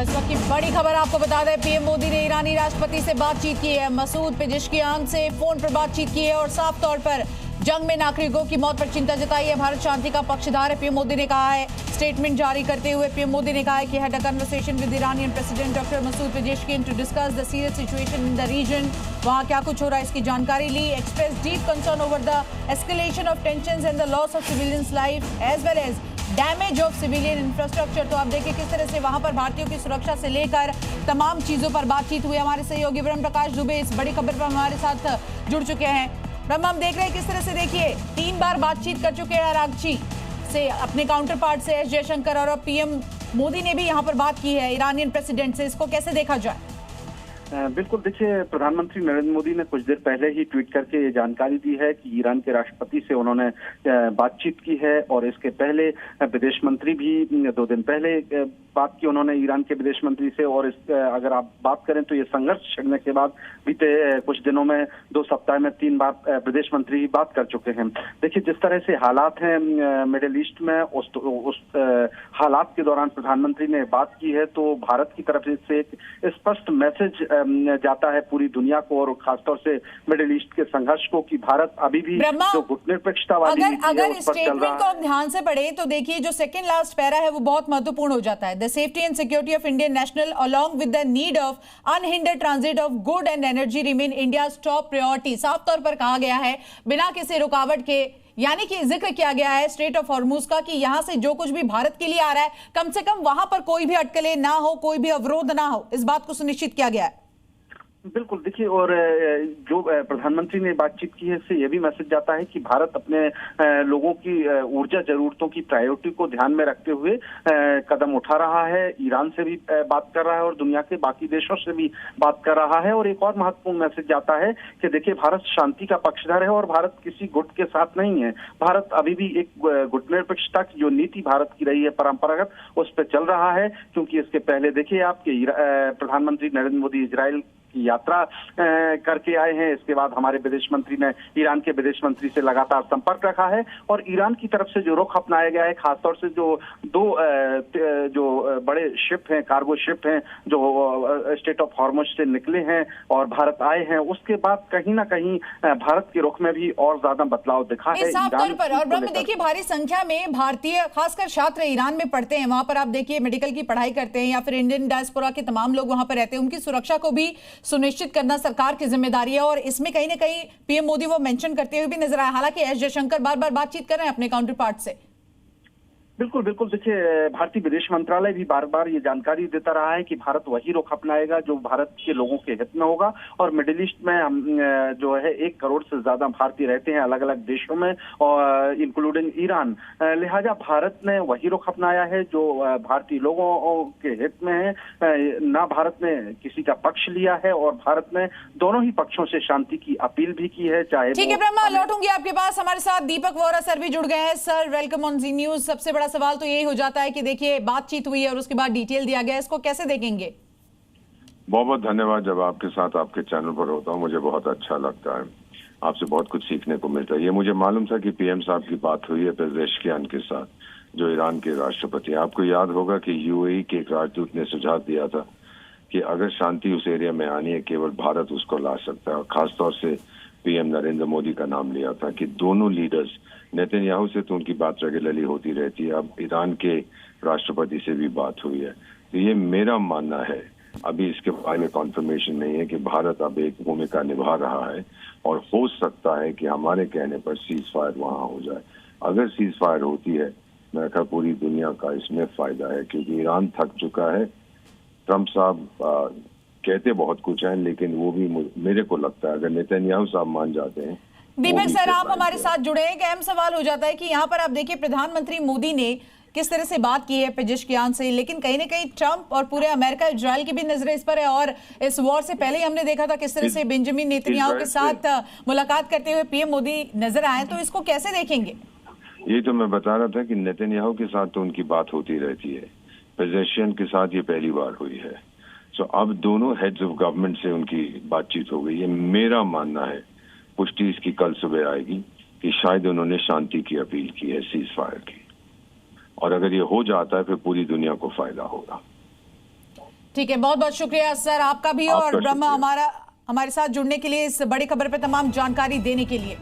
इस वक्त की बड़ी खबर आपको बता दें, पीएम मोदी ने ईरानी राष्ट्रपति से बातचीत की है। मसूद पेजेश्कियान से फोन पर बातचीत की है और साफ तौर पर जंग में नागरिकों की मौत पर चिंता जताई है। भारत शांति का पक्षधर है, पीएम मोदी ने कहा है। स्टेटमेंट जारी करते हुए पीएम मोदी ने कहा है कि had a conversation with Iranian president doctor Masoud Pezeshkian to discuss the serious situation in the region. वहां क्या कुछ हो रहा है इसकी जानकारी ली। Express deep concern over the escalation of tensions and the loss of civilians life as well as damage of civilian infrastructure. तो आप देखिए किस तरह से वहां पर भारतीयों की सुरक्षा से लेकर तमाम चीजों पर बातचीत हुई। हमारे सहयोगी ब्रह्म प्रकाश दुबे इस बड़ी खबर पर हमारे साथ जुड़ चुके हैं। ब्रह्म, हम देख रहे हैं किस तरह से, देखिए 3 बार बातचीत कर चुके हैं आरागची से, अपने काउंटर पार्ट से एस जयशंकर, और अब पीएम मोदी ने भी यहाँ पर बात की है ईरानियन प्रेसिडेंट से। इसको कैसे देखा जाए? बिल्कुल, देखिए प्रधानमंत्री नरेंद्र मोदी ने कुछ देर पहले ही ट्वीट करके ये जानकारी दी है कि ईरान के राष्ट्रपति से उन्होंने बातचीत की है और इसके पहले विदेश मंत्री भी 2 दिन पहले बात की उन्होंने ईरान के विदेश मंत्री से। और अगर आप बात करें तो ये संघर्ष छिड़ने के बाद बीते कुछ दिनों में 2 सप्ताह में 3 बार विदेश मंत्री बात कर चुके हैं। देखिए जिस तरह से हालात हैं मिडिल ईस्ट में, उस हालात के दौरान प्रधानमंत्री ने बात की है, तो भारत की तरफ से एक स्पष्ट मैसेज जाता है पूरी दुनिया को और खासतौर से मिडिल ईस्ट के संघर्ष को कि भारत अभी भी जो गुटनिरपेक्षता वाली अगर स्टेटमेंट को आप ध्यान से पढ़े तो देखिए जो सेकंड लास्ट पैरा है वो बहुत महत्वपूर्ण हो जाता है। The safety and security of Indian national along with the need of unhindered transit of good and energy remain India's top priority. साफ तौर पर कहा गया है बिना किसी रुकावट के, यानी कि जिक्र किया गया है स्ट्रेट ऑफ हॉर्मुज का कि यहां से जो कुछ भी भारत के लिए आ रहा है कम से कम वहां पर कोई भी अटकलें ना हो, कोई भी अवरोध ना हो, इस बात को सुनिश्चित किया गया है। बिल्कुल, देखिए और जो प्रधानमंत्री ने बातचीत की है इससे यह भी मैसेज जाता है कि भारत अपने लोगों की ऊर्जा जरूरतों की प्रायोरिटी को ध्यान में रखते हुए कदम उठा रहा है। ईरान से भी बात कर रहा है और दुनिया के बाकी देशों से भी बात कर रहा है। और एक और महत्वपूर्ण मैसेज जाता है कि देखिए भारत शांति का पक्षधर है और भारत किसी गुट के साथ नहीं है। भारत अभी भी एक गुटनिरपेक्षता की जो नीति भारत की रही है परंपरागत, उस पर चल रहा है। क्योंकि इसके पहले देखिए आपके प्रधानमंत्री नरेंद्र मोदी इजराइल की यात्रा करके आए हैं। इसके बाद हमारे विदेश मंत्री ने ईरान के विदेश मंत्री से लगातार संपर्क रखा है और ईरान की तरफ से जो रुख अपनाया गया है, खासतौर से जो 2 बड़े शिप हैं, कार्गो शिप हैं जो स्ट्रेट ऑफ हॉर्मुज से निकले हैं और भारत आए हैं, उसके बाद कहीं ना कहीं भारत के रुख में भी और ज्यादा बदलाव दिखा है साफ तौर पर। और ब्रह्म देखिए भारी संख्या में भारतीय खासकर छात्र ईरान में पढ़ते हैं, वहां पर आप देखिए मेडिकल की पढ़ाई करते हैं या फिर इंडियन डायस्पोरा के तमाम लोग वहां पर रहते हैं, उनकी सुरक्षा को भी सुनिश्चित करना सरकार की जिम्मेदारी है। और इसमें कहीं ना कहीं पीएम मोदी वो मेंशन करते हुए भी नजर आया। हालांकि एस जयशंकर बार बार बातचीत कर रहे हैं अपने काउंटर पार्ट से। बिल्कुल बिल्कुल, देखिए भारतीय विदेश मंत्रालय भी बार बार ये जानकारी देता रहा है कि भारत वही रुख अपनाएगा जो भारत के लोगों के हित में होगा। और मिडिल ईस्ट में हम जो है 1 करोड़ से ज्यादा भारतीय रहते हैं अलग अलग देशों में और इंक्लूडिंग ईरान। लिहाजा भारत ने वही रुख अपनाया है जो भारतीय लोगों के हित में है। ना भारत ने किसी का पक्ष लिया है और भारत ने दोनों ही पक्षों से शांति की अपील भी की है। चाहे ठीक है ब्रह्मा, लौटूंगी आपके पास। हमारे साथ दीपक वोरा सर भी जुड़ गए हैं। Sir welcome on Zee News. सबसे बड़ा सवाल तो यही हो जाता है कि देखिए बातचीत हुई है और उसके बाद डिटेल दिया गया है, इसको कैसे देखेंगे? बहुत बहुत धन्यवाद। जब आपके साथ आपके चैनल पर होता हूं मुझे बहुत अच्छा लगता है, आपसे बहुत कुछ सीखने को मिलता है। ये मुझे मालूम था कि पीएम साहब की बात हुई है पेजेश्कियान के साथ, जो ईरान के राष्ट्रपति। आपको याद होगा कि यूएई के एक राजदूत ने सुझाव दिया था कि अगर शांति उस एरिया में आनी है केवल भारत उसको ला सकता है। और खासतौर से पीएम नरेंद्र मोदी का नाम लिया था कि दोनों लीडर्स, नेतन्याहू से तो उनकी बात रेगुलरली होती रहती है, अब ईरान के राष्ट्रपति से भी बात हुई है। तो ये मेरा मानना है, अभी इसके बारे में कॉन्फर्मेशन नहीं है कि भारत अब एक भूमिका निभा रहा है और हो सकता है कि हमारे कहने पर सीज फायर वहां हो जाए। अगर सीज फायर होती है, मैं कहा पूरी दुनिया का इसमें फायदा है, क्योंकि ईरान थक चुका है। ट्रंप साहब कहते बहुत कुछ हैं, लेकिन वो भी मेरे को लगता है अगर नेतन्याहू साहब मान जाते हैं। दीपक सर आप हमारे साथ जुड़े हैं। एक अहम सवाल हो जाता है कि यहाँ पर आप देखिए प्रधानमंत्री मोदी ने किस तरह से बात की है पेजेश्कियान से, लेकिन कहीं ना कहीं ट्रंप और पूरे अमेरिका इजराइल की भी नजरें इस पर है। और इस वॉर से पहले ही हमने देखा था किस तरह से बेंजामिन नेतन्याहू के साथ मुलाकात करते हुए पीएम मोदी नजर आए, तो इसको कैसे देखेंगे? ये तो मैं बता रहा था कि नेतन्याहू के साथ तो उनकी बात होती रहती है, पेजेश्कियान के साथ ये पहली बार हुई है। सो अब दोनों हेड्स ऑफ गवर्नमेंट से उनकी बातचीत हो गई है। मेरा मानना है पुष्टि इसकी कल सुबह आएगी कि शायद उन्होंने शांति की अपील की है, सीज फायर की, और अगर ये हो जाता है फिर पूरी दुनिया को फायदा होगा। ठीक है, बहुत बहुत शुक्रिया सर आपका भी और आपका ब्रह्मा शुक्रिया। हमारे साथ जुड़ने के लिए, इस बड़ी खबर पे तमाम जानकारी देने के लिए।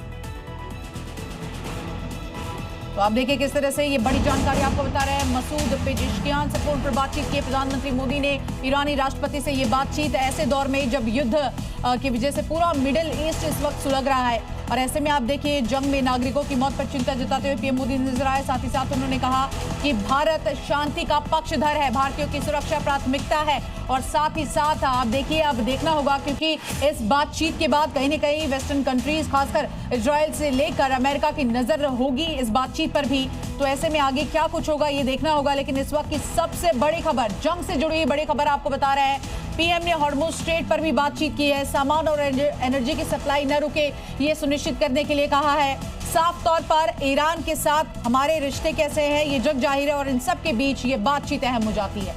तो आप देखिए किस तरह से ये बड़ी जानकारी आपको बता रहे हैं। मसूद पेजिशकियान से फोन पर बातचीत की प्रधानमंत्री मोदी ने। ईरानी राष्ट्रपति से ये बातचीत ऐसे दौर में जब युद्ध की वजह से पूरा मिडिल ईस्ट इस वक्त सुलग रहा है, और ऐसे में आप देखिए जंग में नागरिकों की मौत पर चिंता जताते हुए पीएम मोदी नजर आए। साथ ही साथ उन्होंने कहा कि भारत शांति का पक्षधर है, भारतीयों की सुरक्षा प्राथमिकता है। और साथ ही साथ आप देखिए, अब देखना होगा क्योंकि इस बातचीत के बाद कहीं न कहीं वेस्टर्न कंट्रीज खासकर इजराइल से लेकर अमेरिका की नजर होगी इस बातचीत पर भी। तो ऐसे में आगे क्या कुछ होगा ये देखना होगा। लेकिन इस वक्त की सबसे बड़ी खबर, जंग से जुड़ी हुई बड़ी खबर आपको बता रहे हैं। पीएम ने हॉर्मुज स्ट्रेट पर भी बातचीत की है। सामान और एनर्जी की सप्लाई न रुके ये सुनिश्चित करने के लिए कहा है। साफ तौर पर ईरान के साथ हमारे रिश्ते कैसे हैं ये जग जाहिर है, और इन सब के बीच ये बातचीत अहम हो जाती है।